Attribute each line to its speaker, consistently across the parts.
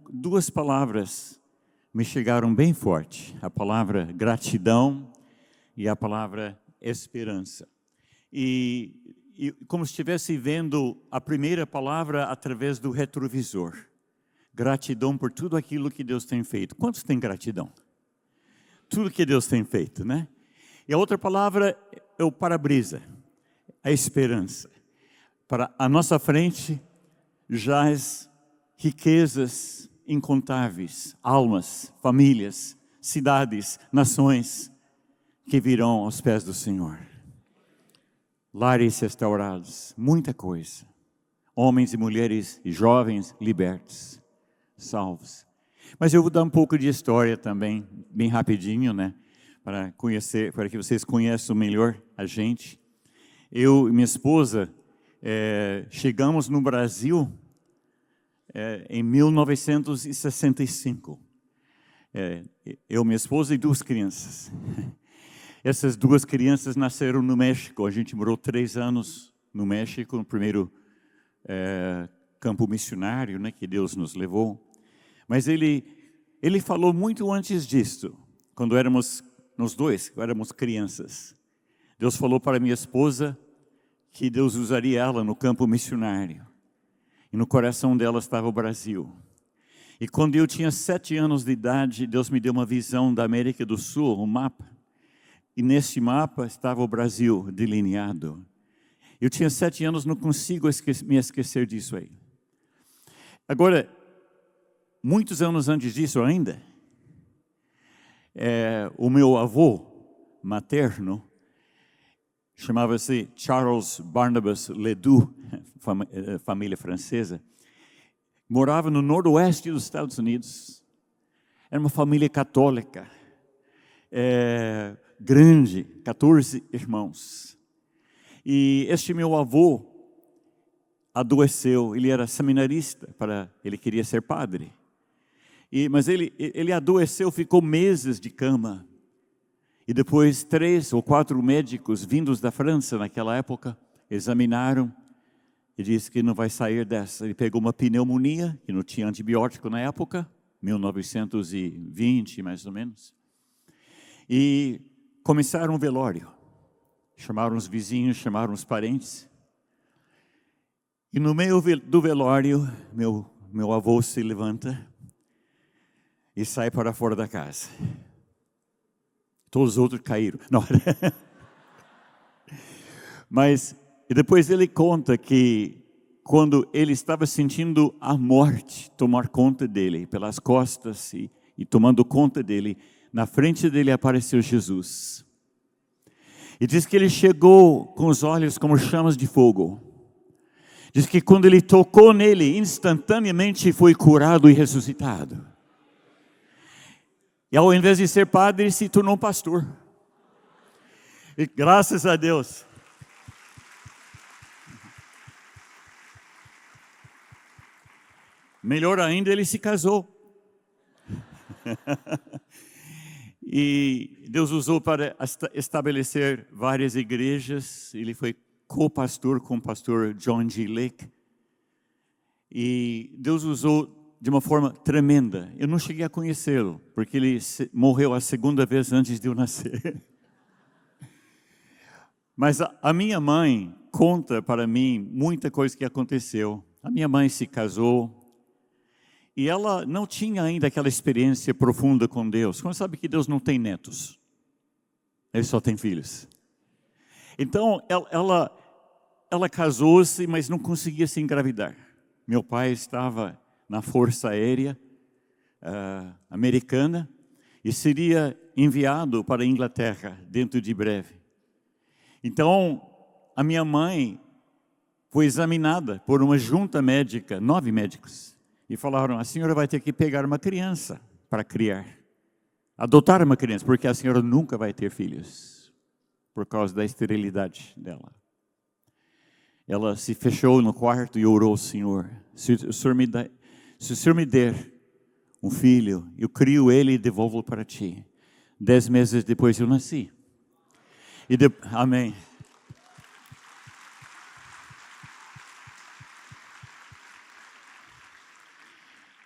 Speaker 1: Duas palavras me chegaram bem forte. A palavra gratidão e a palavra esperança. E como se estivesse vendo a primeira palavra através do retrovisor. Gratidão por tudo aquilo que Deus tem feito. Quantos têm gratidão? Tudo que Deus tem feito, né? E a outra palavra é o para-brisa, a esperança. Para a nossa frente, jaz riquezas incontáveis, almas, famílias, cidades, nações que virão aos pés do Senhor. Lares restaurados, muita coisa. Homens e mulheres e jovens libertos, salvos. Mas eu vou dar um pouco de história também, bem rapidinho, né? Para que vocês conheçam melhor a gente. Eu e minha esposa chegamos no Brasil em 1965. Eu, minha esposa e duas crianças. Essas duas crianças nasceram no México. A gente morou 3 anos no México, no primeiro campo missionário, né, que Deus nos levou. Mas ele falou muito antes disso, quando nós dois éramos crianças. Deus falou para minha esposa que Deus usaria ela no campo missionário. E no coração dela estava o Brasil. E quando eu tinha 7 anos de idade, Deus me deu uma visão da América do Sul, um mapa. E nesse mapa estava o Brasil delineado. Eu tinha 7 anos, não consigo me esquecer disso aí. Agora, muitos anos antes disso ainda, o meu avô materno, chamava-se Charles Barnabas Ledoux, família francesa, morava no noroeste dos Estados Unidos. Era uma família católica, grande, 14 irmãos. E este meu avô adoeceu, ele era seminarista, ele queria ser padre. Mas ele adoeceu, ficou meses de cama. E depois 3 ou 4 médicos vindos da França naquela época, examinaram e disse que não vai sair dessa. Ele pegou uma pneumonia, que não tinha antibiótico na época, 1920 mais ou menos. E começaram um velório. Chamaram os vizinhos, chamaram os parentes. E no meio do velório, meu avô se levanta e sai para fora da casa. Todos os outros caíram. Não. Mas depois ele conta que quando ele estava sentindo a morte tomar conta dele, pelas costas e tomando conta dele, na frente dele apareceu Jesus. E diz que ele chegou com os olhos como chamas de fogo. Diz que quando ele tocou nele, instantaneamente foi curado e ressuscitado. E ao invés de ser padre, ele se tornou pastor. E graças a Deus. Melhor ainda, ele se casou. E Deus usou para estabelecer várias igrejas. Ele foi co-pastor com o pastor John G. Lake. E Deus usou de uma forma tremenda. Eu não cheguei a conhecê-lo, porque ele morreu a 2ª vez antes de eu nascer. Mas a minha mãe conta para mim muita coisa que aconteceu. A minha mãe se casou e ela não tinha ainda aquela experiência profunda com Deus. Como sabe que Deus não tem netos? Ele só tem filhos. Então, ela casou-se, mas não conseguia se engravidar. Meu pai estava na Força Aérea Americana e seria enviado para a Inglaterra dentro de breve. Então, a minha mãe foi examinada por uma junta médica, 9 médicos, e falaram: a senhora vai ter que pegar uma criança para criar, adotar uma criança, porque a senhora nunca vai ter filhos, por causa da esterilidade dela. Ela se fechou no quarto e orou ao Senhor: se o Senhor me der um filho, eu crio ele e devolvo para ti. 10 meses depois eu nasci. Amém.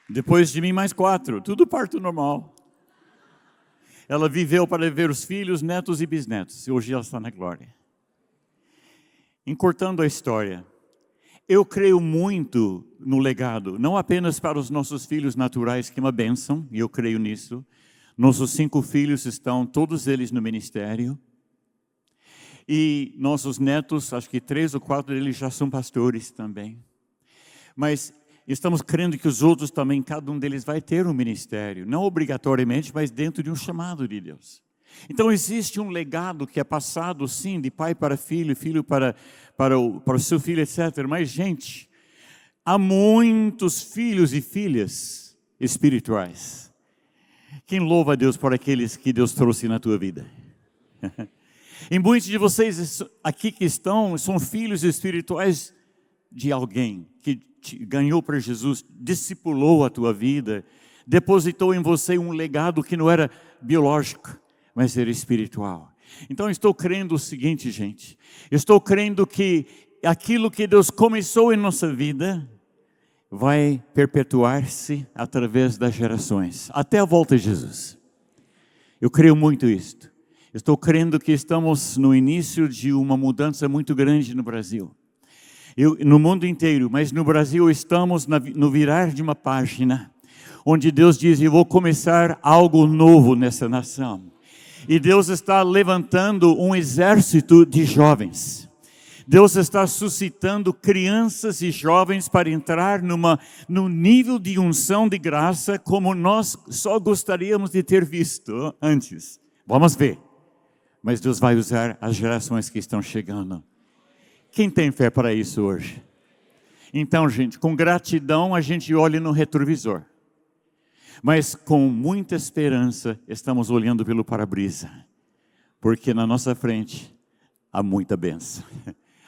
Speaker 1: Depois de mim, mais 4. Tudo parto normal. Ela viveu para ver os filhos, netos e bisnetos. E hoje ela está na glória. Encurtando a história, eu creio muito no legado, não apenas para os nossos filhos naturais, que é uma bênção, e eu creio nisso. Nossos 5 filhos estão, todos eles no ministério. E nossos netos, acho que 3 ou 4 deles já são pastores também. Mas estamos crendo que os outros também, cada um deles vai ter um ministério. Não obrigatoriamente, mas dentro de um chamado de Deus. Então existe um legado que é passado, sim, de pai para filho, filho para o seu filho, etc. Mas, gente, há muitos filhos e filhas espirituais. Quem louva a Deus por aqueles que Deus trouxe na tua vida? E muitos de vocês aqui que estão, são filhos espirituais de alguém que te ganhou para Jesus, discipulou a tua vida, depositou em você um legado que não era biológico, mas era espiritual. Então estou crendo o seguinte, gente, estou crendo que aquilo que Deus começou em nossa vida vai perpetuar-se através das gerações, até a volta de Jesus. Eu creio muito isto. Estou crendo que estamos no início de uma mudança muito grande no Brasil. No mundo inteiro, mas no Brasil estamos no virar de uma página, onde Deus diz, eu vou começar algo novo nessa nação. E Deus está levantando um exército de jovens. Deus está suscitando crianças e jovens para entrar num nível de unção de graça como nós só gostaríamos de ter visto antes. Vamos ver. Mas Deus vai usar as gerações que estão chegando. Quem tem fé para isso hoje? Então, gente, com gratidão a gente olha no retrovisor. Mas com muita esperança estamos olhando pelo para-brisa. Porque na nossa frente há muita bênção.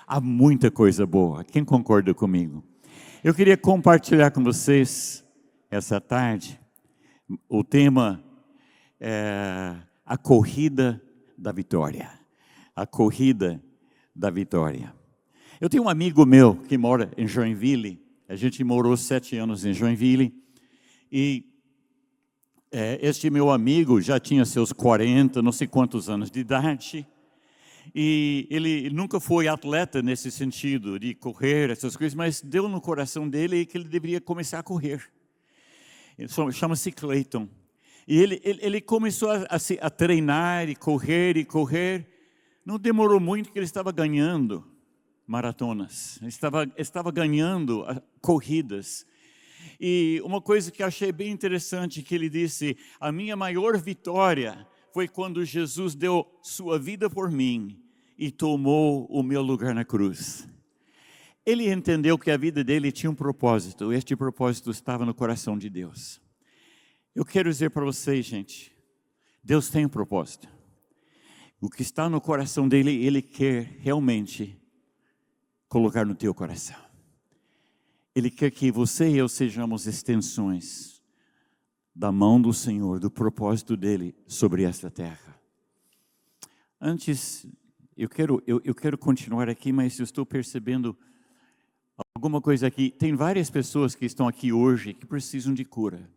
Speaker 1: Há muita coisa boa. Quem concorda comigo? Eu queria compartilhar com vocês essa tarde o tema é a corrida da vitória. A corrida da vitória. Eu tenho um amigo meu que mora em Joinville. A gente morou 7 anos em Joinville. E este meu amigo já tinha seus 40, não sei quantos anos de idade. E ele nunca foi atleta nesse sentido, de correr, essas coisas, mas deu no coração dele que ele deveria começar a correr. Chama-se Clayton. E ele começou a treinar e correr. Não demorou muito que ele estava ganhando maratonas. Ele estava ganhando corridas. E uma coisa que achei bem interessante que ele disse, a minha maior vitória foi quando Jesus deu sua vida por mim e tomou o meu lugar na cruz. Ele entendeu que a vida dele tinha um propósito. Este propósito estava no coração de Deus. Eu quero dizer para vocês, gente, Deus tem um propósito. O que está no coração dele, Ele quer realmente colocar no teu coração. Ele quer que você e eu sejamos extensões da mão do Senhor, do propósito dele sobre esta terra. Antes, eu quero continuar aqui, mas eu estou percebendo alguma coisa aqui. Tem várias pessoas que estão aqui hoje que precisam de cura.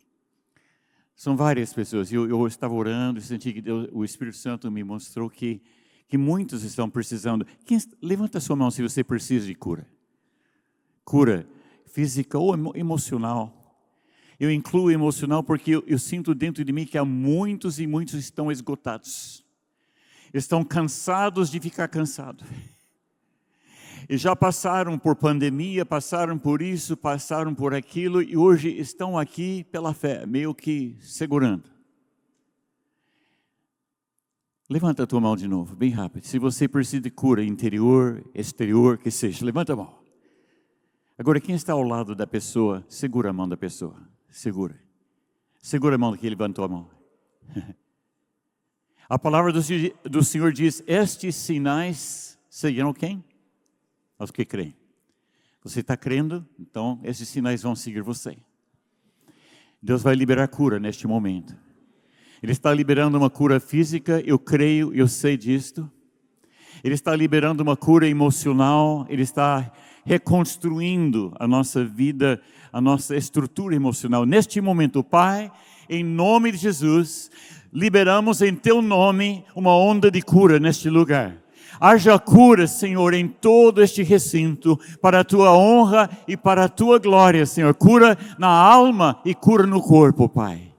Speaker 1: São várias pessoas. Eu estava orando e senti que o Espírito Santo me mostrou que muitos estão precisando. Levanta a sua mão se você precisa de cura. Cura física ou emocional. Eu incluo emocional porque eu sinto dentro de mim que há muitos e muitos estão esgotados. Estão cansados de ficar cansados. E já passaram por pandemia, passaram por isso, passaram por aquilo e hoje estão aqui pela fé, meio que segurando. Levanta a tua mão de novo, bem rápido. Se você precisa de cura interior, exterior, que seja, levanta a mão. Agora, quem está ao lado da pessoa, segura a mão da pessoa. Segura. Segura a mão que levantou a mão. A palavra do Senhor diz, estes sinais seguirão quem? Aos que creem. Você está crendo? Então, esses sinais vão seguir você. Deus vai liberar cura neste momento. Ele está liberando uma cura física, eu creio, eu sei disto. Ele está liberando uma cura emocional, Ele está reconstruindo a nossa vida, a nossa estrutura emocional. Neste momento, Pai, em nome de Jesus, liberamos em Teu nome uma onda de cura neste lugar. Haja cura, Senhor, em todo este recinto, para a Tua honra e para a Tua glória, Senhor. Cura na alma e cura no corpo, Pai.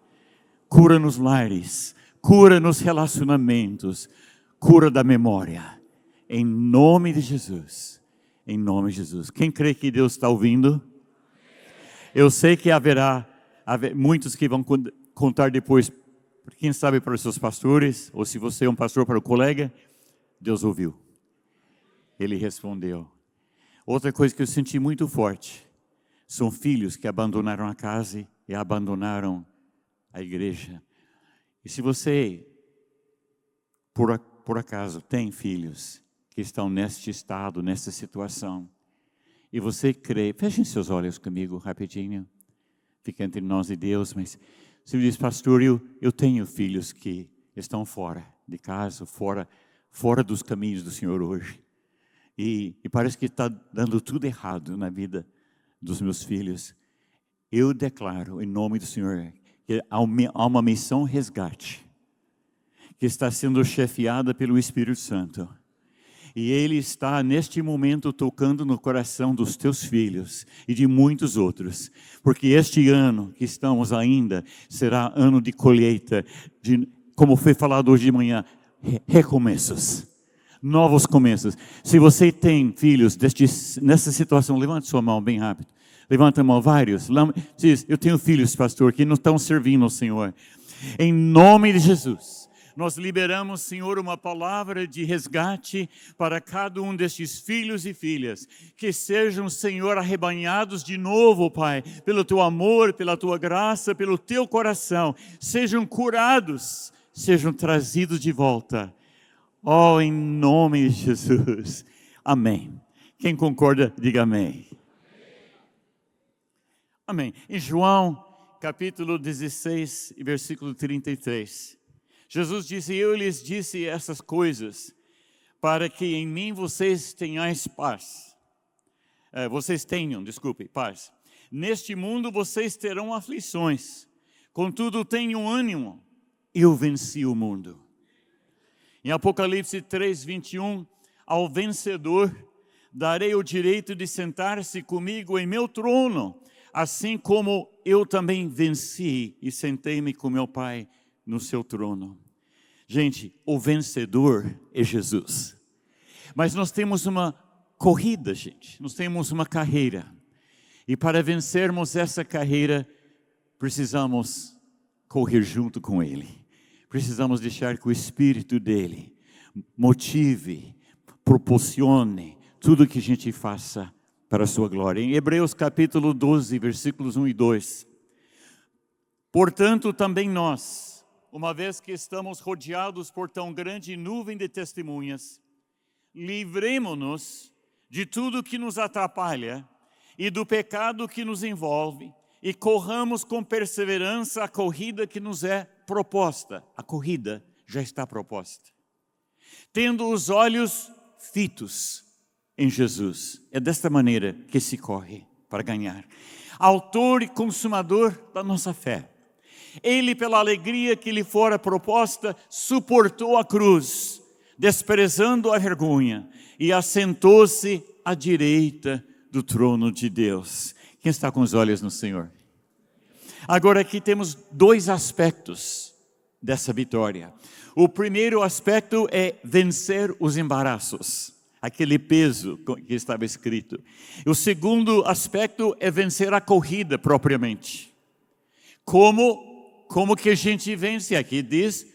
Speaker 1: Cura nos lares, cura nos relacionamentos, cura da memória. Em nome de Jesus. Em nome de Jesus. Quem crê que Deus está ouvindo? Eu sei que haverá muitos que vão contar depois, quem sabe para os seus pastores, ou se você é um pastor para o colega, Deus ouviu. Ele respondeu. Outra coisa que eu senti muito forte, são filhos que abandonaram a casa e abandonaram a igreja. E se você, por acaso, tem filhos que estão neste estado, nessa situação, e você crê, fechem seus olhos comigo rapidinho, fica entre nós e Deus, mas você diz, pastor, eu tenho filhos que estão fora de casa, fora dos caminhos do Senhor hoje. E parece que está dando tudo errado na vida dos meus filhos. Eu declaro, em nome do Senhor, que há uma missão resgate, que está sendo chefiada pelo Espírito Santo. E Ele está, neste momento, tocando no coração dos teus filhos e de muitos outros. Porque este ano que estamos ainda, será ano de colheita, como foi falado hoje de manhã, recomeços. Novos começos. Se você tem filhos nessa situação, levante sua mão bem rápido. Levanta a mão, vários. Diz, eu tenho filhos, pastor, que não estão servindo ao Senhor. Em nome de Jesus, nós liberamos, Senhor, uma palavra de resgate para cada um destes filhos e filhas. Que sejam, Senhor, arrebanhados de novo, Pai, pelo Teu amor, pela Tua graça, pelo Teu coração. Sejam curados, sejam trazidos de volta. Oh, em nome de Jesus. Amém. Quem concorda, diga amém. Amém. Em João, capítulo 16, versículo 33. Jesus disse, eu lhes disse essas coisas, para que em mim vocês tenhais paz. Paz. Neste mundo vocês terão aflições, contudo tenham ânimo, eu venci o mundo. Em Apocalipse 3, 21, ao vencedor darei o direito de sentar-se comigo em meu trono, assim como eu também venci e sentei-me com meu Pai no seu trono. Gente, o vencedor é Jesus. Mas nós temos uma corrida, gente. Nós temos uma carreira. E para vencermos essa carreira, precisamos correr junto com Ele. Precisamos deixar que o Espírito dEle motive, proporcione tudo que a gente faça para a sua glória. Em Hebreus capítulo 12, versículos 1 e 2. Portanto, também nós, uma vez que estamos rodeados por tão grande nuvem de testemunhas, livremo-nos de tudo que nos atrapalha e do pecado que nos envolve e corramos com perseverança a corrida que nos é proposta. A corrida já está proposta. Tendo os olhos fitos em Jesus. É desta maneira que se corre para ganhar. Autor e consumador da nossa fé. Ele, pela alegria que lhe fora proposta, suportou a cruz, desprezando a vergonha, e assentou-se à direita do trono de Deus. Quem está com os olhos no Senhor? Agora aqui temos dois aspectos dessa vitória. O primeiro aspecto é vencer os embaraços, aquele peso que estava escrito. O segundo aspecto é vencer a corrida propriamente. Como que a gente vence? Aqui diz,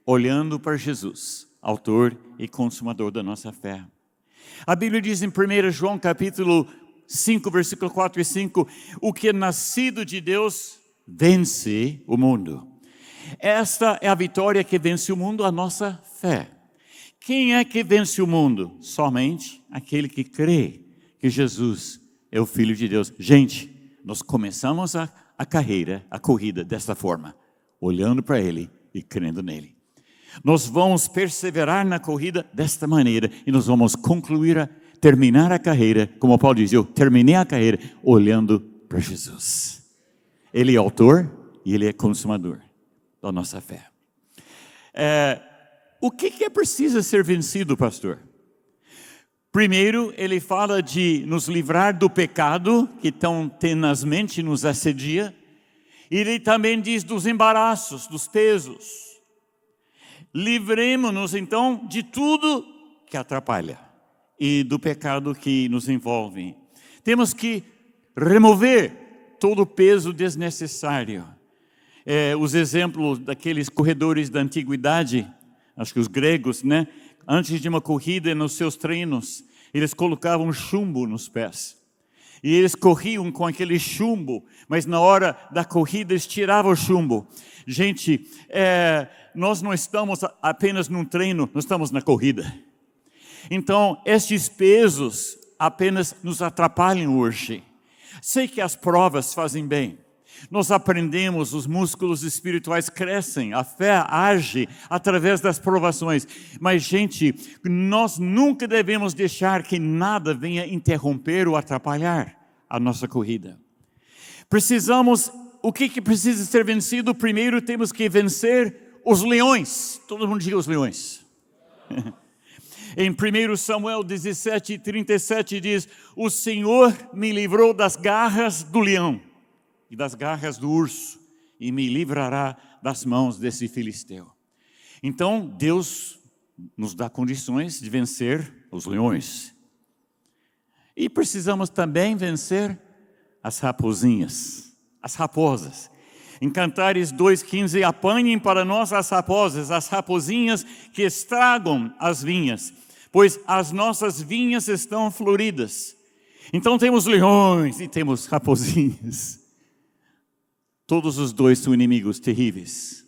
Speaker 1: olhando para Jesus, autor e consumador da nossa fé. A Bíblia diz em 1 João capítulo 5, versículo 4 e 5, o que é nascido de Deus vence o mundo. Esta é a vitória que vence o mundo, a nossa fé. Quem é que vence o mundo? Somente aquele que crê que Jesus é o Filho de Deus. Gente, nós começamos a carreira, a corrida desta forma, olhando para Ele e crendo nele. Nós vamos perseverar na corrida desta maneira e nós vamos terminar a carreira, como Paulo diz, eu terminei a carreira olhando para Jesus. Ele é autor e Ele é consumador da nossa fé. O que é preciso ser vencido, pastor? Primeiro, ele fala de nos livrar do pecado que tão tenazmente nos assedia. E ele também diz dos embaraços, dos pesos. Livremos-nos então de tudo que atrapalha e do pecado que nos envolve. Temos que remover todo o peso desnecessário. Os exemplos daqueles corredores da antiguidade, acho que os gregos, né? Antes de uma corrida, nos seus treinos, eles colocavam chumbo nos pés. E eles corriam com aquele chumbo, mas na hora da corrida eles tiravam o chumbo. Gente, nós não estamos apenas num treino, nós estamos na corrida. Então, estes pesos apenas nos atrapalham hoje. Sei que as provas fazem bem. Nós aprendemos, os músculos espirituais crescem, a fé age através das provações. Mas, gente, nós nunca devemos deixar que nada venha interromper ou atrapalhar a nossa corrida. O que precisa ser vencido? Primeiro temos que vencer os leões. Todo mundo diga os leões. Em 1 Samuel 17:37 diz: o Senhor me livrou das garras do leão e das garras do urso, e me livrará das mãos desse filisteu. Então, Deus nos dá condições de vencer os leões. E precisamos também vencer as raposinhas, as raposas. Em Cantares 2:15, apanhem para nós as raposinhas que estragam as vinhas, pois as nossas vinhas estão floridas. Então temos leões e temos raposinhas. Todos os dois são inimigos terríveis.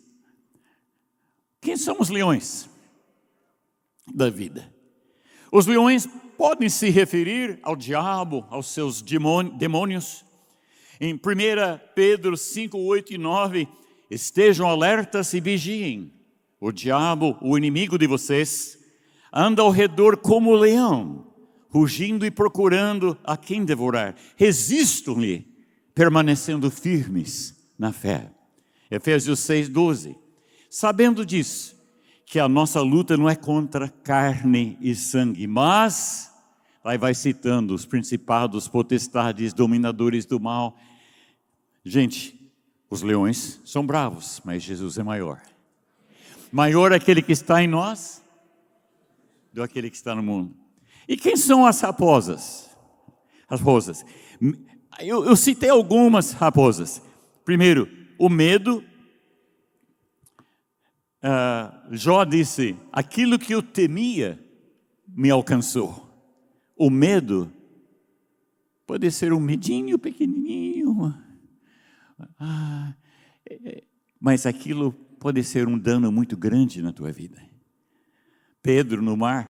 Speaker 1: Quem são os leões da vida? Os leões podem se referir ao diabo, aos seus demônios. Em 1 Pedro 5, 8 e 9, estejam alertas e vigiem. O diabo, o inimigo de vocês, anda ao redor como leão, rugindo e procurando a quem devorar. Resistam-lhe, permanecendo firmes na fé. Efésios 6:12. Sabendo disso, que a nossa luta não é contra carne e sangue, mas, aí vai citando os principados, potestades, dominadores do mal. Gente, os leões são bravos, mas Jesus é maior. Maior aquele que está em nós do que aquele que está no mundo. E quem são as raposas? Raposas. Eu citei algumas raposas. Primeiro, o medo. Jó disse: aquilo que eu temia me alcançou. O medo pode ser um medinho pequenininho, mas aquilo pode ser um dano muito grande na tua vida. Pedro no mar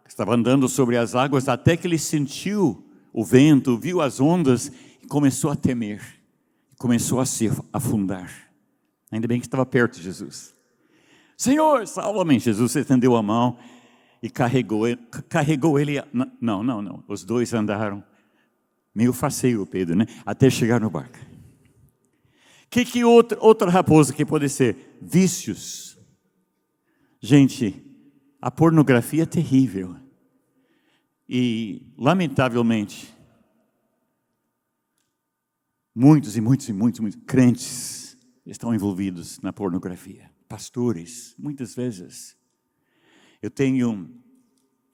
Speaker 1: estava andando sobre as águas até que ele sentiu o vento, viu as ondas e começou a temer. Começou a se afundar. Ainda bem que estava perto de Jesus. Senhor, salva-me. Jesus estendeu a mão e carregou ele. Não. Os dois andaram meio faceio, Pedro, né? Até chegar no barco. Que outra raposa que pode ser? Vícios. Gente, a pornografia é terrível. E, lamentavelmente, muitos crentes estão envolvidos na pornografia. Pastores, muitas vezes. Eu tenho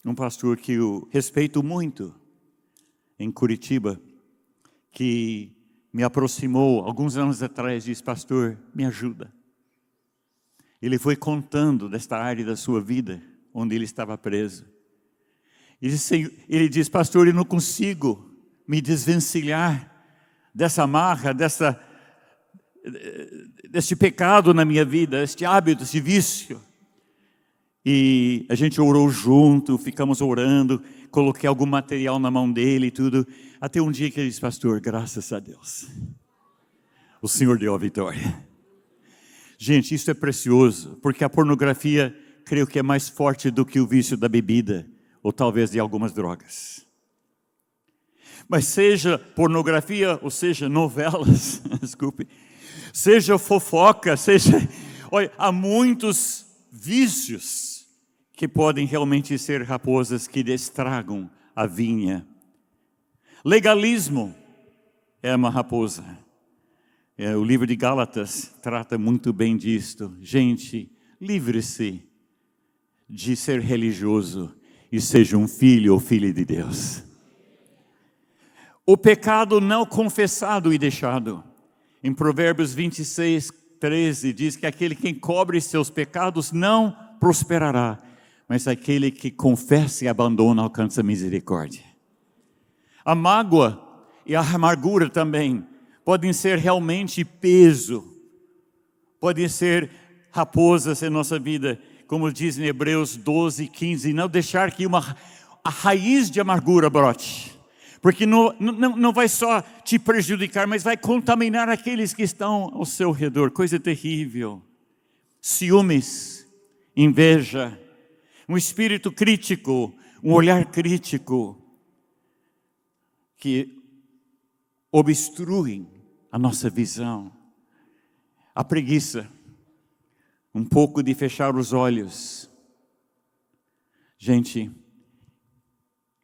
Speaker 1: um pastor que eu respeito muito em Curitiba, que me aproximou alguns anos atrás e disse: pastor, me ajuda. Ele foi contando desta área da sua vida, onde ele estava preso. Ele diz: pastor, eu não consigo me desvencilhar dessa amarra, deste pecado na minha vida, este hábito, este vício. E a gente orou junto, ficamos orando, coloquei algum material na mão dele e tudo, até um dia que ele disse: pastor, graças a Deus, o Senhor deu a vitória. Gente, isso é precioso, porque a pornografia, creio que é mais forte do que o vício da bebida, ou talvez de algumas drogas. Mas seja pornografia, ou seja, novelas, desculpe, seja fofoca, olha, há muitos vícios que podem realmente ser raposas que estragam a vinha. Legalismo é uma raposa. O livro de Gálatas trata muito bem disto. Gente, livre-se de ser religioso e seja um filho ou filha de Deus. O pecado não confessado e deixado. Em Provérbios 26, 13 diz que aquele que encobre seus pecados não prosperará, mas aquele que confessa e abandona alcança misericórdia. A mágoa e a amargura também podem ser realmente peso, podem ser raposas em nossa vida, como diz em Hebreus 12, 15, não deixar que a raiz de amargura brote, porque não vai só te prejudicar, mas vai contaminar aqueles que estão ao seu redor, coisa terrível. Ciúmes, inveja, um espírito crítico, um olhar crítico, que obstruem a nossa visão. A preguiça, um pouco de fechar os olhos. Gente,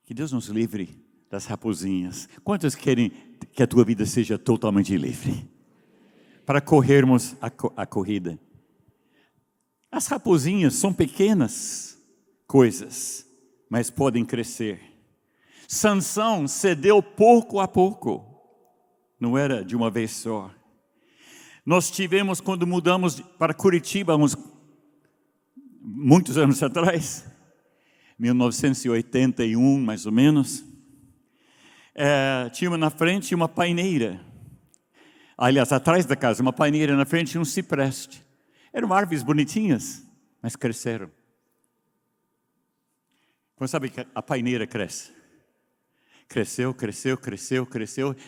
Speaker 1: que Deus nos livre das raposinhas. Quantos querem que a tua vida seja totalmente livre? Para corrermos a corrida. As raposinhas são pequenas coisas, mas podem crescer. Sansão cedeu pouco a pouco. Não era de uma vez só. Nós tivemos, quando mudamos para Curitiba, muitos anos atrás, 1981 mais ou menos, tinha na frente uma paineira. Aliás, atrás da casa, uma paineira, na frente tinha um cipreste. Eram árvores bonitinhas, mas cresceram. Você sabe que a paineira cresce? Cresceu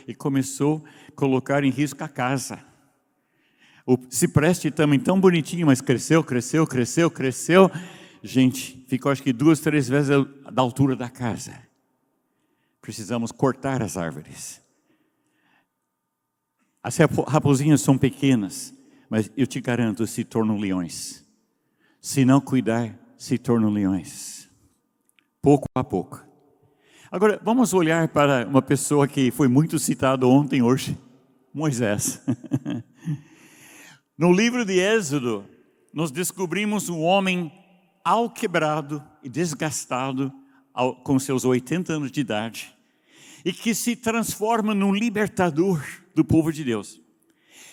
Speaker 1: e começou a colocar em risco a casa. O cipreste também tão bonitinho, mas cresceu. Gente, ficou acho que 2, 3 vezes da altura da casa. Precisamos cortar as árvores. As raposinhas são pequenas, mas eu te garanto, se tornam leões. Se não cuidar, se tornam leões. Pouco a pouco. Agora, vamos olhar para uma pessoa que foi muito citada ontem, hoje, Moisés. No livro de Êxodo, nós descobrimos um homem alquebrado e desgastado, com seus 80 anos de idade, e que se transforma num libertador do povo de Deus.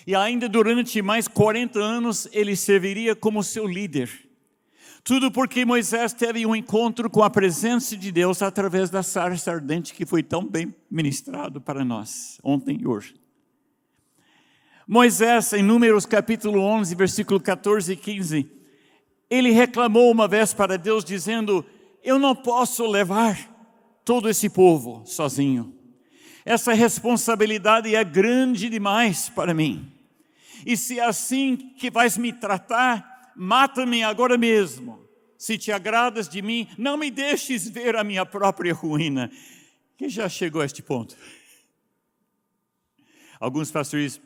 Speaker 1: E ainda durante mais 40 anos, ele serviria como seu líder. Tudo porque Moisés teve um encontro com a presença de Deus através da sarça ardente que foi tão bem ministrado para nós, ontem e hoje. Moisés, em Números capítulo 11, versículo 14 e 15, ele reclamou uma vez para Deus dizendo: eu não posso levar todo esse povo sozinho. Essa responsabilidade é grande demais para mim. E se é assim que vais me tratar, mata-me agora mesmo. Se te agradas de mim, não me deixes ver a minha própria ruína. Quem já chegou a este ponto? Alguns pastores,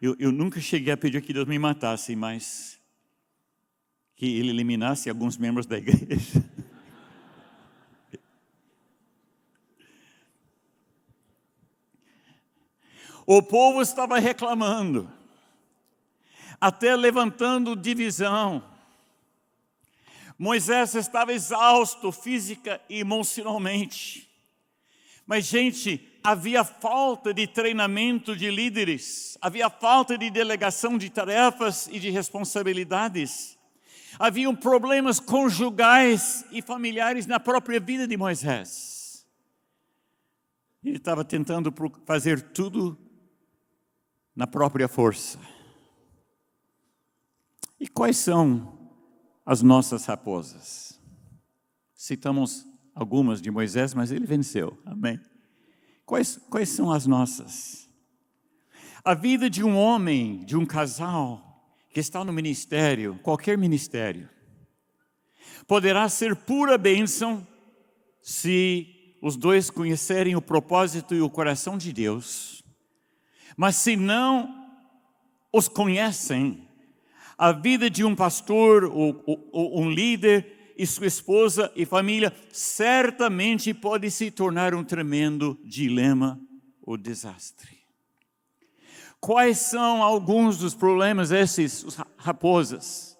Speaker 1: eu nunca cheguei a pedir que Deus me matasse, mas que Ele eliminasse alguns membros da igreja. O povo estava reclamando, até levantando divisão. Moisés estava exausto física e emocionalmente. Mas, gente, havia falta de treinamento de líderes, havia falta de delegação de tarefas e de responsabilidades. Haviam problemas conjugais e familiares na própria vida de Moisés. Ele estava tentando fazer tudo na própria força. E quais são as nossas raposas? Citamos algumas de Moisés, mas ele venceu. Amém. Quais são as nossas? A vida de um homem, de um casal que está no ministério, qualquer ministério, poderá ser pura bênção se os dois conhecerem o propósito e o coração de Deus. Mas se não os conhecem, a vida de um pastor ou um líder e sua esposa e família certamente pode se tornar um tremendo dilema ou desastre. Quais são alguns dos problemas, esses raposas,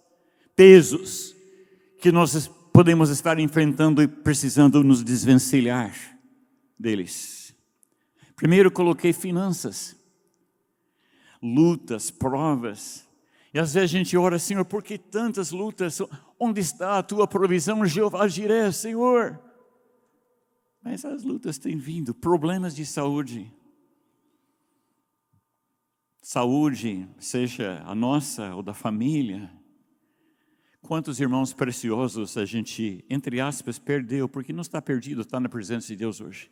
Speaker 1: pesos, que nós podemos estar enfrentando e precisando nos desvencilhar deles? Primeiro coloquei finanças, lutas, provas. E às vezes a gente ora, Senhor, por que tantas lutas? Onde está a tua provisão, Jeová Jireh, Senhor? Mas as lutas têm vindo, problemas de saúde. Saúde, seja a nossa ou da família. Quantos irmãos preciosos a gente, entre aspas, perdeu, porque não está perdido, está na presença de Deus hoje.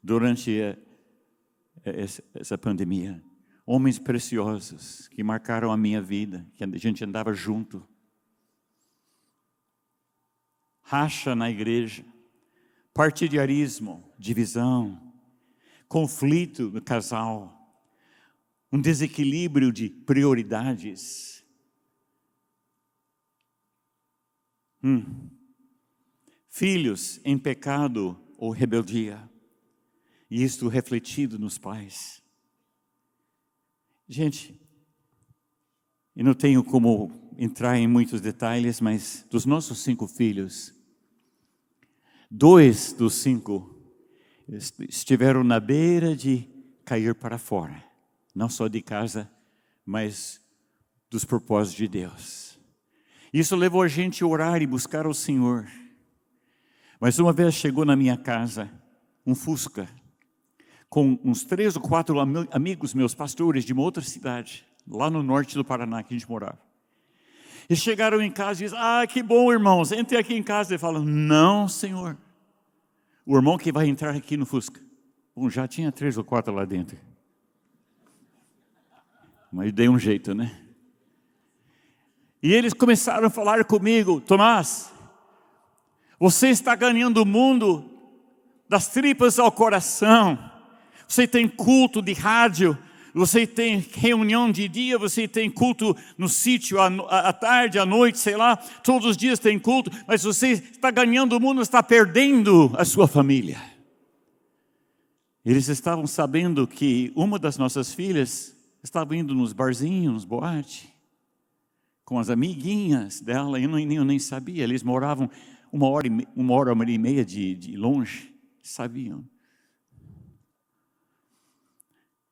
Speaker 1: Durante essa pandemia. Homens preciosos que marcaram a minha vida, que a gente andava junto. Racha na igreja, partidarismo, divisão, conflito no casal, um desequilíbrio de prioridades. Filhos em pecado ou rebeldia, e isto refletido nos pais. Gente, eu não tenho como entrar em muitos detalhes, mas dos nossos 5 filhos, 2 dos 5 estiveram na beira de cair para fora, não só de casa, mas dos propósitos de Deus. Isso levou a gente a orar e buscar o Senhor. Mas uma vez chegou na minha casa um Fusca, com uns 3 ou 4 amigos meus, pastores de uma outra cidade, lá no norte do Paraná, que a gente morava. E chegaram em casa e disseram, que bom, irmãos, entre aqui em casa. E falam, não, Senhor. O irmão que vai entrar aqui no Fusca. Bom, já tinha 3 ou 4 lá dentro. Mas dei um jeito, né? E eles começaram a falar comigo, Tomás, você está ganhando o mundo das tripas ao coração. Você tem culto de rádio, você tem reunião de dia, você tem culto no sítio à tarde, à noite, sei lá, todos os dias tem culto, mas você está ganhando o mundo, está perdendo a sua família. Eles estavam sabendo que uma das nossas filhas estava indo nos barzinhos, nos boates, com as amiguinhas dela, eu nem sabia, eles moravam uma hora e meia de longe, sabiam.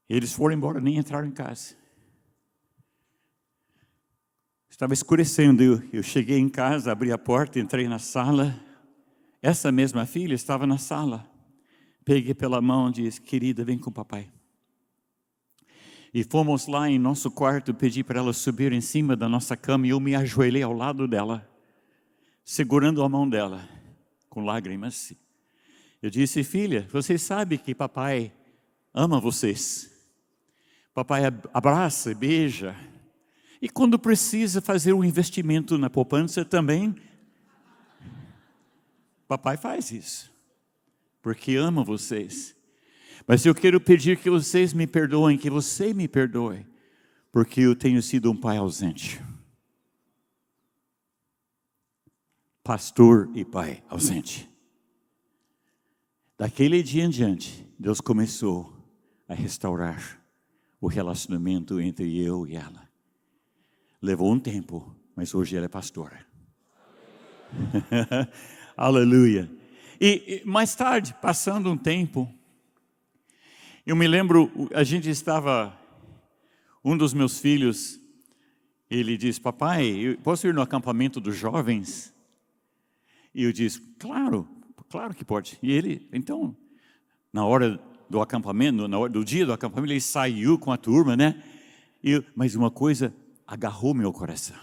Speaker 1: Eles foram embora, nem entraram em casa. Estava escurecendo, eu cheguei em casa, abri a porta, entrei na sala. Essa mesma filha estava na sala. Peguei pela mão e disse, querida, vem com o papai. E fomos lá em nosso quarto, pedi para ela subir em cima da nossa cama e eu me ajoelhei ao lado dela, segurando a mão dela, com lágrimas. Eu disse, filha, você sabe que papai ama vocês. Papai abraça, beija. E quando precisa fazer um investimento na poupança também, papai faz isso. Porque ama vocês. Mas eu quero pedir que vocês me perdoem, que você me perdoe. Porque eu tenho sido um pai ausente. Pastor e pai ausente. Daquele dia em diante, Deus começou a restaurar o relacionamento entre eu e ela. Levou um tempo, mas hoje ela é pastora. Aleluia. E mais tarde, passando um tempo, eu me lembro, a gente estava, um dos meus filhos, ele disse, papai, eu posso ir no acampamento dos jovens? E eu disse, claro que pode. E ele, então, na hora do acampamento, na hora do dia do acampamento, ele saiu com a turma, né? Mas uma coisa agarrou meu coração.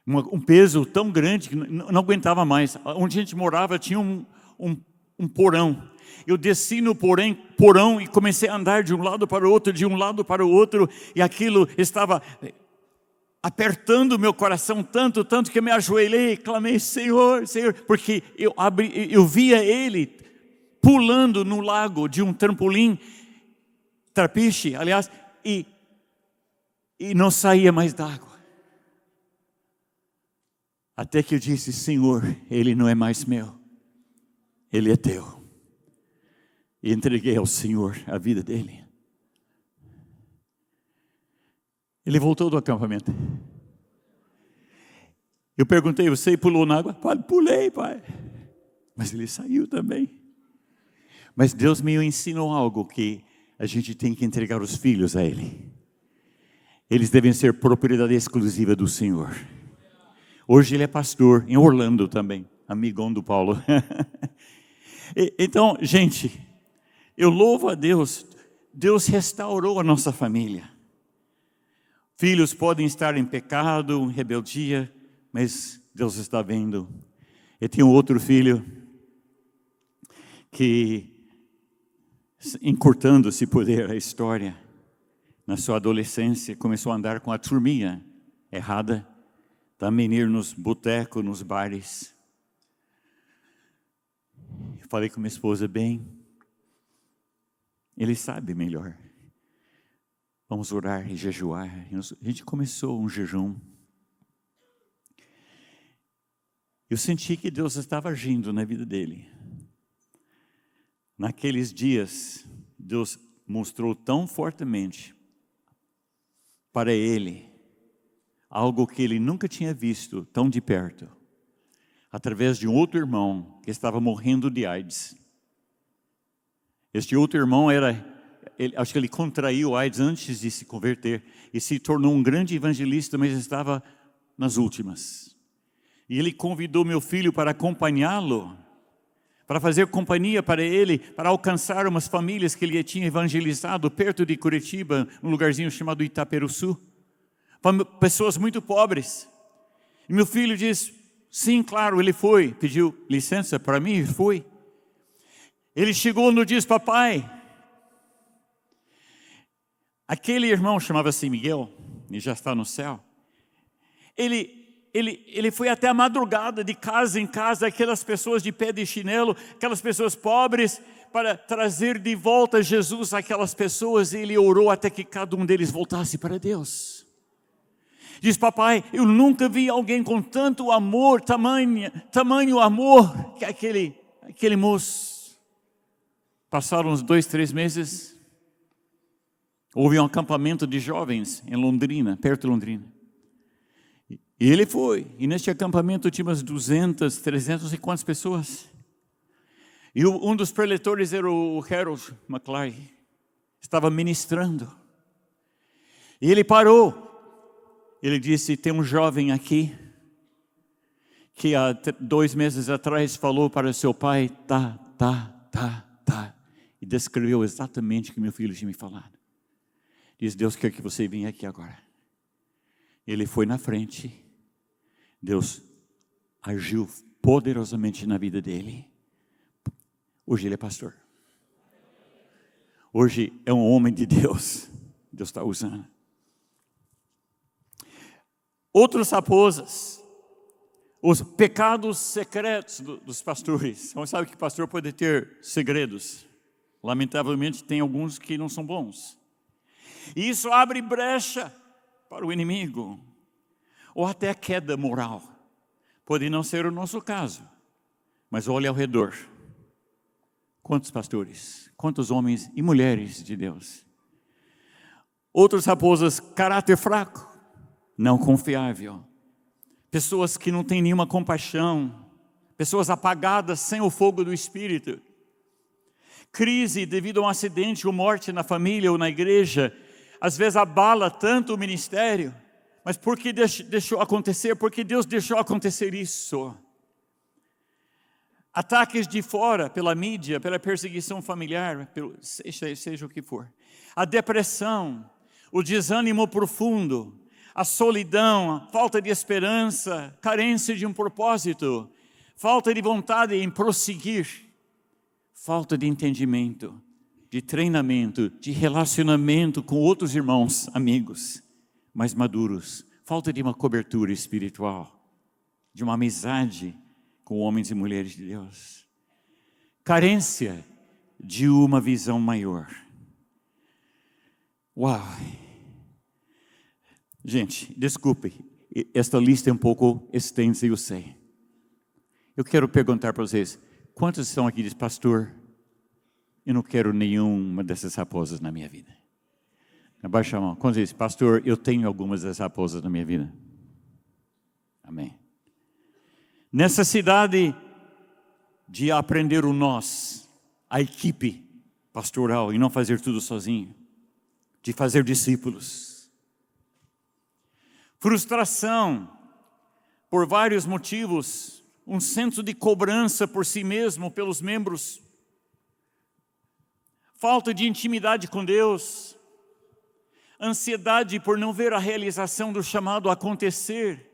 Speaker 1: Um peso tão grande que não aguentava mais. Onde a gente morava tinha um porão. Eu desci no porão e comecei a andar de um lado para o outro, e aquilo estava apertando o meu coração tanto que eu me ajoelhei e clamei, Senhor, Senhor, porque eu via ele pulando no lago de um trampolim, trapiche, aliás, e não saía mais d'água. Até que eu disse, Senhor, ele não é mais meu, ele é teu. E entreguei ao Senhor a vida dele. Ele voltou do acampamento. Eu perguntei, você pulou na água? Pai, pulei, pai. Mas ele saiu também. Mas Deus me ensinou algo, que a gente tem que entregar os filhos a Ele. Eles devem ser propriedade exclusiva do Senhor. Hoje ele é pastor em Orlando também, amigão do Paulo. Então, gente, eu louvo a Deus. Deus restaurou a nossa família. Filhos podem estar em pecado, em rebeldia, mas Deus está vendo. Eu tenho outro filho que, encurtando, se puder, a história, na sua adolescência, começou a andar com a turminha errada, também ir nos botecos, nos bares. Eu falei com minha esposa, bem, ele sabe melhor. Vamos orar e jejuar. A gente começou um jejum. Eu senti que Deus estava agindo na vida dele. Naqueles dias, Deus mostrou tão fortemente para ele algo que ele nunca tinha visto tão de perto, através de um outro irmão que estava morrendo de AIDS. Este outro irmão acho que ele contraiu AIDS antes de se converter e se tornou um grande evangelista, mas estava nas últimas. E ele convidou meu filho para acompanhá-lo, para fazer companhia para ele, para alcançar umas famílias que ele tinha evangelizado perto de Curitiba, um lugarzinho chamado Itaperuçu. Pessoas muito pobres. E meu filho diz, sim, claro, ele foi, pediu licença para mim e foi. Ele chegou no diz, papai, aquele irmão chamava-se Miguel, e já está no céu. Ele foi até a madrugada, de casa em casa, aquelas pessoas de pé de chinelo, aquelas pessoas pobres, para trazer de volta Jesus àquelas pessoas, e ele orou até que cada um deles voltasse para Deus. Diz, papai, eu nunca vi alguém com tanto amor, tamanho amor, que aquele moço. Passaram uns 2, 3 meses, houve um acampamento de jovens em Londrina, perto de Londrina. E ele foi, e neste acampamento tinha umas 200, 300 e quantas pessoas. E um dos preletores era o Harold McClay, estava ministrando. E ele parou. Ele disse, tem um jovem aqui, que há 2 meses atrás falou para seu pai, tá. E descreveu exatamente o que meu filho tinha me falado. Diz, Deus quer que você venha aqui agora. Ele foi na frente. Deus agiu poderosamente na vida dele. Hoje ele é pastor. Hoje é um homem de Deus. Deus está usando. Outras raposas, os pecados secretos dos pastores. Você sabe que pastor pode ter segredos. Lamentavelmente tem alguns que não são bons. E isso abre brecha para o inimigo. Ou até a queda moral. Pode não ser o nosso caso. Mas olhe ao redor. Quantos pastores, quantos homens e mulheres de Deus. Outras raposas, caráter fraco. Não confiável, pessoas que não têm nenhuma compaixão, pessoas apagadas sem o fogo do Espírito, crise devido a um acidente ou morte na família ou na igreja, às vezes abala tanto o ministério, mas por que deixou acontecer? Porque Deus deixou acontecer isso. Ataques de fora, pela mídia, pela perseguição familiar, seja o que for, a depressão, o desânimo profundo, a solidão, a falta de esperança, carência de um propósito, falta de vontade em prosseguir, falta de entendimento, de treinamento, de relacionamento com outros irmãos, amigos, mais maduros, falta de uma cobertura espiritual, de uma amizade com homens e mulheres de Deus, carência de uma visão maior. Uau! Gente, desculpe, esta lista é um pouco extensa, eu sei. Eu quero perguntar para vocês, quantos estão aqui e dizem, pastor, eu não quero nenhuma dessas raposas na minha vida? Abaixa a mão. Quantos dizem, pastor, eu tenho algumas dessas raposas na minha vida? Amém. Nessa cidade de aprender o nós, a equipe pastoral, e não fazer tudo sozinho, de fazer discípulos. Frustração, por vários motivos, um senso de cobrança por si mesmo, pelos membros, falta de intimidade com Deus, ansiedade por não ver a realização do chamado acontecer,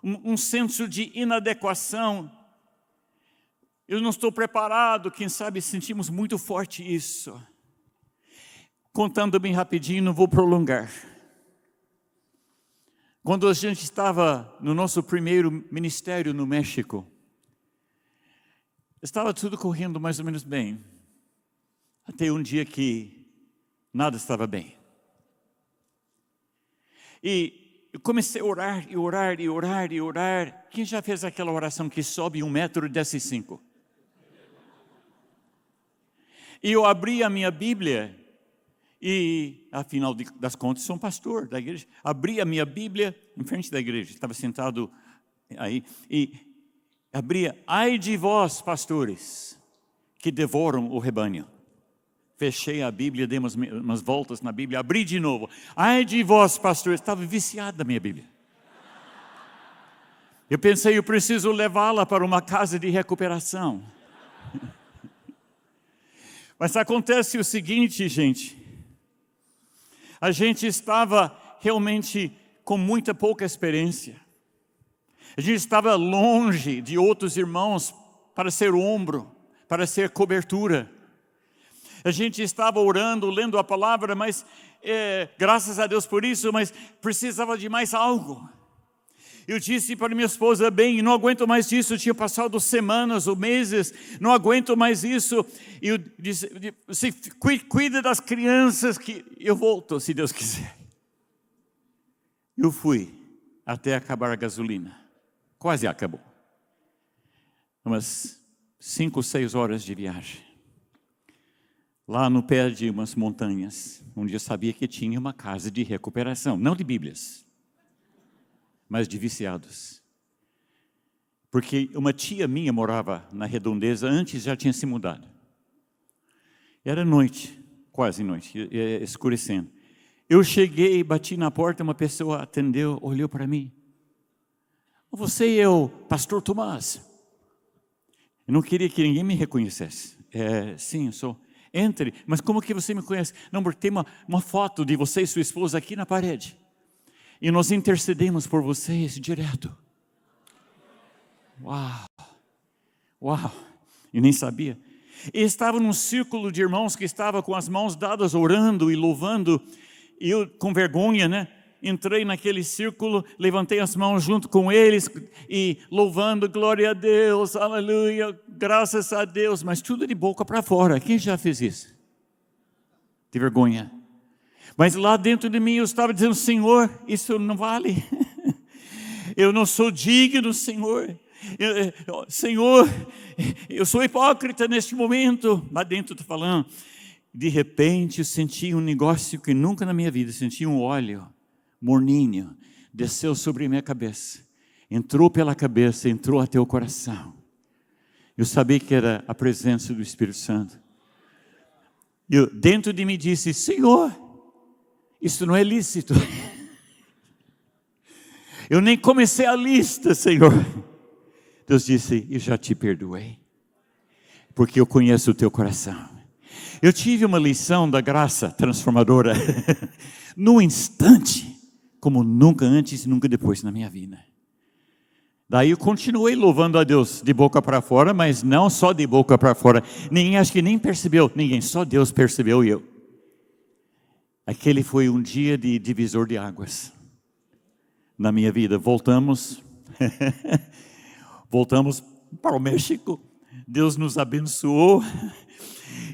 Speaker 1: um senso de inadequação. Eu não estou preparado, quem sabe sentimos muito forte isso. Contando bem rapidinho, não vou prolongar. Quando a gente estava no nosso primeiro ministério no México, estava tudo correndo mais ou menos bem. Até um dia que nada estava bem. E eu comecei a orar, e orar, e orar, e orar. Quem já fez aquela oração que sobe 1 metro e desce 5? E eu abri a minha Bíblia, e afinal das contas sou um pastor da igreja. Abri a minha Bíblia em frente da igreja, estava sentado aí, e abria, ai de vós, pastores, que devoram o rebanho. Fechei a Bíblia, dei umas voltas na Bíblia, abri de novo. Ai de vós, pastores, estava viciado na minha Bíblia. Eu pensei, eu preciso levá-la para uma casa de recuperação. Mas acontece o seguinte, gente. A gente estava realmente com muita pouca experiência. A gente estava longe de outros irmãos para ser ombro, para ser cobertura. A gente estava orando, lendo a palavra, mas graças a Deus por isso, mas precisava de mais algo. Eu disse para minha esposa, bem, não aguento mais isso, eu tinha passado semanas ou meses, não aguento mais isso. E eu disse, você cuida das crianças que eu volto, se Deus quiser. Eu fui até acabar a gasolina, quase acabou. Umas 5, 6 horas de viagem. Lá no pé de umas montanhas, onde eu sabia que tinha uma casa de recuperação, não de Bíblias, mas de viciados. Porque uma tia minha morava na Redondeza, antes já tinha se mudado. Era noite, quase noite, escurecendo. Eu cheguei, bati na porta, uma pessoa atendeu, olhou para mim. Você é o pastor Tomás? Eu não queria que ninguém me reconhecesse. Sim, eu sou. Entre, mas como que você me conhece? Não, porque tem uma foto de você e sua esposa aqui na parede. E nós intercedemos por vocês direto. Uau! Uau! Eu nem sabia. E estava num círculo de irmãos que estava com as mãos dadas, orando e louvando. E eu, com vergonha, né? Entrei naquele círculo, levantei as mãos junto com eles e louvando, glória a Deus, aleluia, graças a Deus, mas tudo de boca para fora. Quem já fez isso? De vergonha. Mas lá dentro de mim eu estava dizendo, Senhor, isso não vale. Eu não sou digno, Senhor. Senhor, eu sou hipócrita neste momento. Lá dentro estou falando. De repente eu senti um negócio que nunca na minha vida, senti um óleo morninho, desceu sobre minha cabeça, entrou pela cabeça, entrou até o coração. Eu sabia que era a presença do Espírito Santo. Eu, dentro de mim disse, Senhor, isso não é lícito. Eu nem comecei a lista, Senhor. Deus disse, eu já te perdoei, porque eu conheço o teu coração. Eu tive uma lição da graça transformadora, num instante, como nunca antes e nunca depois na minha vida. Daí eu continuei louvando a Deus de boca para fora, mas não só de boca para fora. Ninguém, acho que nem percebeu, ninguém, só Deus percebeu e eu. Aquele foi um dia de divisor de águas. na minha vida. Voltamos para o México. Deus nos abençoou.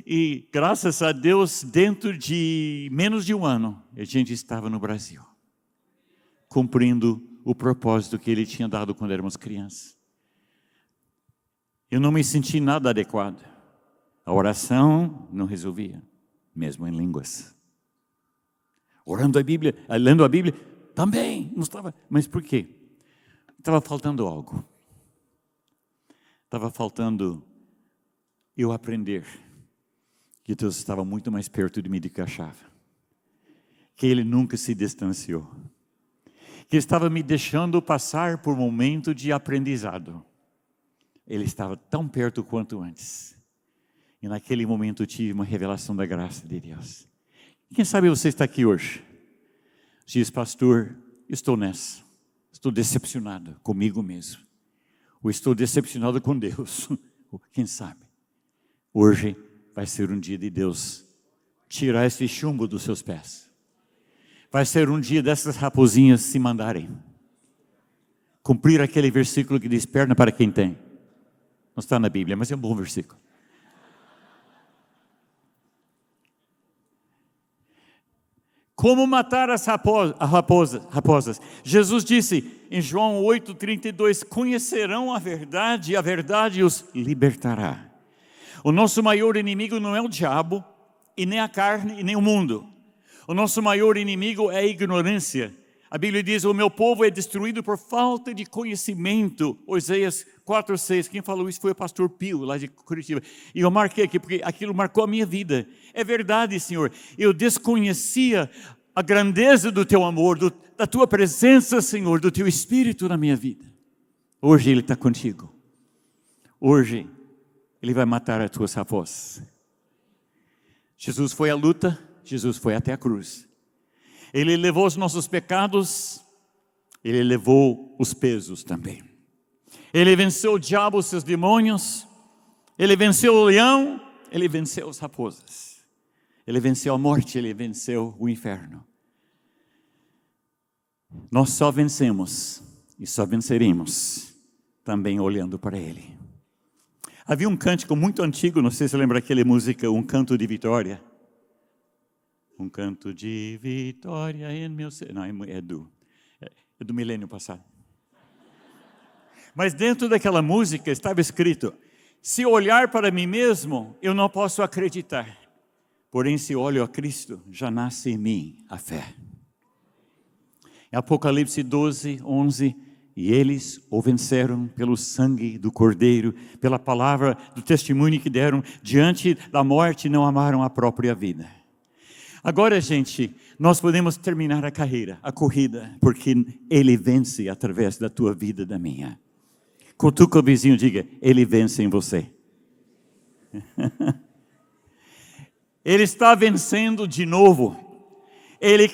Speaker 1: E graças a Deus, dentro de menos de um ano, a gente estava no Brasil, cumprindo o propósito que Ele tinha dado quando éramos crianças. Eu não me senti nada adequado. A oração não resolvia, mesmo em línguas. Orando a Bíblia, lendo a Bíblia, também não estava. Mas por quê? Estava faltando algo. Estava faltando eu aprender que Deus estava muito mais perto de mim do que eu achava. Que Ele nunca se distanciou. Que estava me deixando passar por um momento de aprendizado. Ele estava tão perto quanto antes. E naquele momento eu tive uma revelação da graça de Deus. Quem sabe você está aqui hoje? Diz, pastor, estou nessa. Estou decepcionado comigo mesmo. Ou estou decepcionado com Deus. Quem sabe? Hoje vai ser um dia de Deus tirar esse chumbo dos seus pés. Vai ser um dia dessas raposinhas se mandarem. Cumprir aquele versículo que diz, perna para quem tem. Não está na Bíblia, mas é um bom versículo. Como matar as raposas? Jesus disse em João 8,32, conhecerão a verdade e a verdade os libertará. O nosso maior inimigo não é o diabo, e nem a carne, e nem o mundo. O nosso maior inimigo é a ignorância. A Bíblia diz, o meu povo é destruído por falta de conhecimento. Oséias 4,6, quem falou isso foi o pastor Pio, lá de Curitiba. E eu marquei aqui, porque aquilo marcou a minha vida. É verdade, Senhor, eu desconhecia a grandeza do Teu amor, da Tua presença, Senhor, do Teu Espírito na minha vida. Hoje Ele está contigo. Hoje Ele vai matar as tuas raposas. Jesus foi à luta, Jesus foi até a cruz. Ele levou os nossos pecados, Ele levou os pesos também. Ele venceu o diabo, os seus demônios, Ele venceu o leão, Ele venceu as raposas. Ele venceu a morte, Ele venceu o inferno. Nós só vencemos e só venceremos também olhando para Ele. Havia um cântico muito antigo, não sei se você lembra aquela música, Um Canto de Vitória. Um canto de vitória em meu ser. Não, é do milênio passado. Mas dentro daquela música estava escrito, se olhar para mim mesmo, eu não posso acreditar. Porém, se olho a Cristo, já nasce em mim a fé. Em Apocalipse 12:11, e eles o venceram pelo sangue do Cordeiro, pela palavra do testemunho que deram, diante da morte não amaram a própria vida. Agora, gente, nós podemos terminar a corrida, porque Ele vence através da tua vida e da minha. Cutuca o vizinho e diga, Ele vence em você. Ele está vencendo de novo. Ele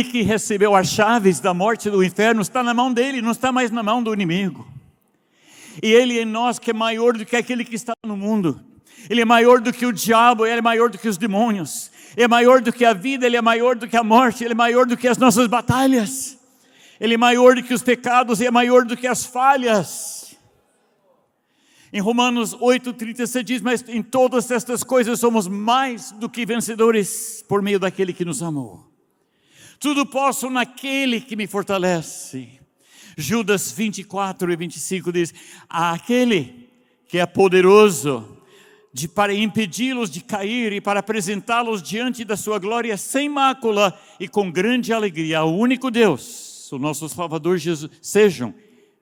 Speaker 1: que recebeu as chaves da morte e do inferno, está na mão dele, não está mais na mão do inimigo. E Ele em nós que é maior do que aquele que está no mundo. Ele é maior do que o diabo, Ele é maior do que os demônios. Ele é maior do que a vida, Ele é maior do que a morte, Ele é maior do que as nossas batalhas. Ele é maior do que os pecados, Ele é maior do que as falhas. Em Romanos 8,36 diz, mas em todas estas coisas somos mais do que vencedores por meio daquele que nos amou. Tudo posso naquele que me fortalece. Judas 24:25 diz, aquele que é poderoso para impedi-los de cair e para apresentá-los diante da sua glória sem mácula e com grande alegria. Ao único Deus, o nosso Salvador Jesus, sejam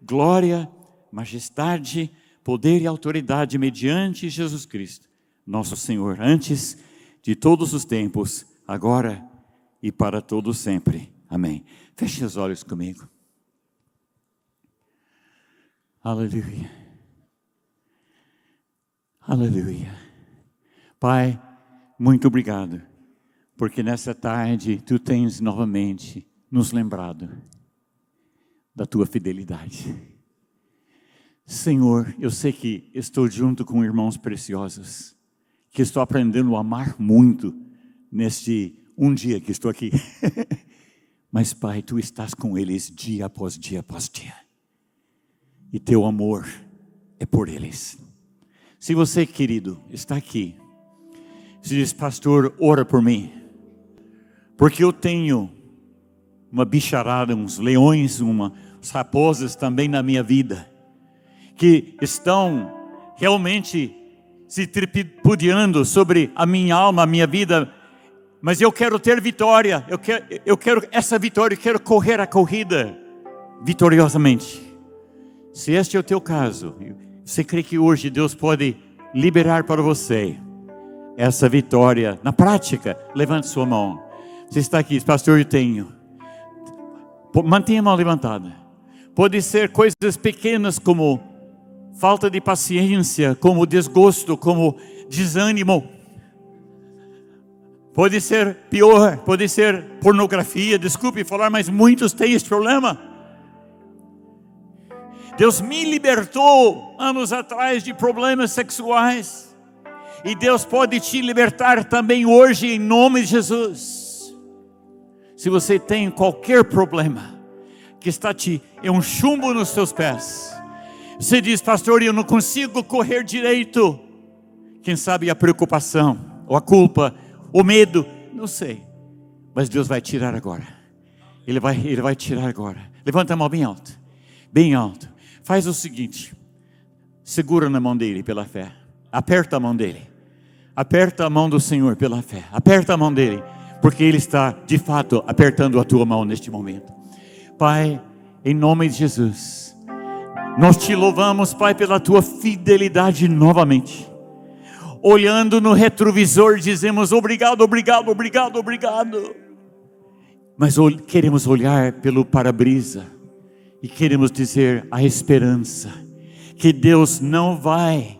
Speaker 1: glória, majestade, poder e autoridade mediante Jesus Cristo, nosso Senhor, antes de todos os tempos, agora e para todos sempre. Amém. Feche os olhos comigo. Aleluia. Aleluia. Pai, muito obrigado, porque nessa tarde Tu tens novamente nos lembrado da Tua fidelidade. Senhor, eu sei que estou junto com irmãos preciosos, que estou aprendendo a amar muito neste um dia que estou aqui. Mas, Pai, Tu estás com eles dia após dia após dia. E Teu amor é por eles. Se você, querido, está aqui, se diz, pastor, ora por mim, porque eu tenho uma bicharada, uns leões, umas raposas também na minha vida, que estão realmente se tripudiando sobre a minha alma, a minha vida, mas eu quero ter vitória, eu quero essa vitória, eu quero correr a corrida vitoriosamente. Se este é o teu caso, você crê que hoje Deus pode liberar para você essa vitória na prática? Levante sua mão. Você está aqui, pastor, eu tenho. Mantenha a mão levantada. Pode ser coisas pequenas como falta de paciência, como desgosto, como desânimo. Pode ser pior, pode ser pornografia, desculpe falar, mas muitos têm esse problema. Deus me libertou anos atrás de problemas sexuais. E Deus pode te libertar também hoje em nome de Jesus. Se você tem qualquer problema que está é um chumbo nos seus pés. Você diz, pastor, eu não consigo correr direito. Quem sabe a preocupação, ou a culpa, o medo, não sei. Mas Deus vai tirar agora. Ele vai tirar agora. Levanta a mão bem alto. Bem alto. Faz o seguinte. Segura na mão dele pela fé. Aperta a mão dele. Aperta a mão do Senhor pela fé. Aperta a mão dele. Porque Ele está de fato apertando a tua mão neste momento. Pai, em nome de Jesus, nós te louvamos, Pai, pela tua fidelidade novamente. Olhando no retrovisor, dizemos obrigado, obrigado, obrigado, obrigado. Mas queremos olhar pelo para-brisa e queremos dizer a esperança que Deus não vai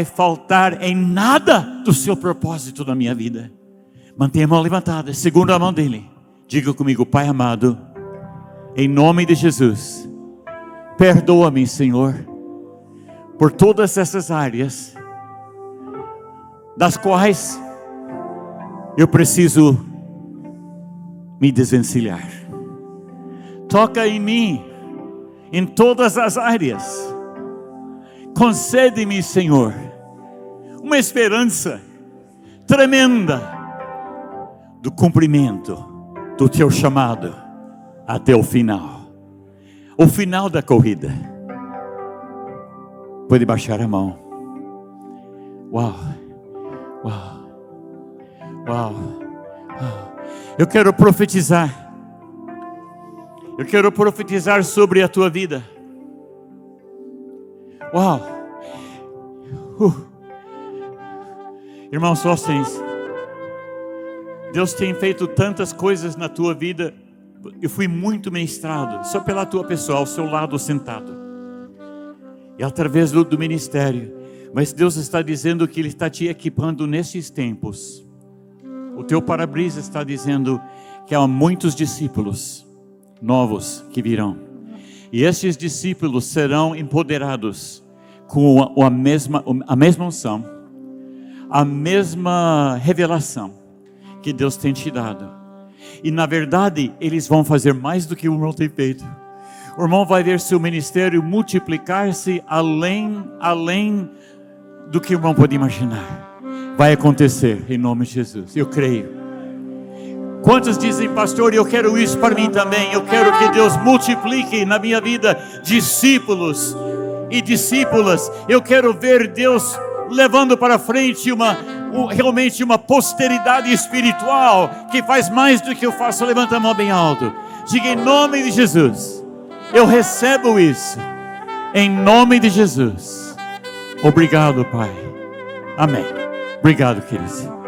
Speaker 1: faltar em nada do seu propósito na minha vida. Mantenha a mão levantada, segura a mão dele. Diga comigo, Pai amado, em nome de Jesus, perdoa-me, Senhor, por todas essas áreas das quais eu preciso me desvencilhar. Toca em mim, em todas as áreas. Concede-me, Senhor, uma esperança tremenda do cumprimento do teu chamado até o final da corrida. Pode baixar a mão. Uau, uau, uau, uau. Eu quero profetizar sobre a tua vida. Uau. Irmão Sóstenes, Deus tem feito tantas coisas na tua vida. Eu fui muito ministrado só pela tua pessoa, ao seu lado sentado, e através do ministério. Mas Deus está dizendo que Ele está te equipando nesses tempos. O teu para-brisa está dizendo que há muitos discípulos novos que virão. E esses discípulos serão empoderados com a mesma unção, a mesma revelação que Deus tem te dado. E na verdade, eles vão fazer mais do que o irmão tem feito. O irmão vai ver seu ministério multiplicar-se além do que o irmão pode imaginar. Vai acontecer em nome de Jesus, eu creio. Quantos dizem, pastor, eu quero isso para mim também? Eu quero que Deus multiplique na minha vida discípulos e discípulas. Eu quero ver Deus levando para frente realmente uma posteridade espiritual que faz mais do que eu faço. Levanta a mão bem alto. Diga, em nome de Jesus, eu recebo isso. Em nome de Jesus. Obrigado, Pai. Amém. Obrigado, queridos.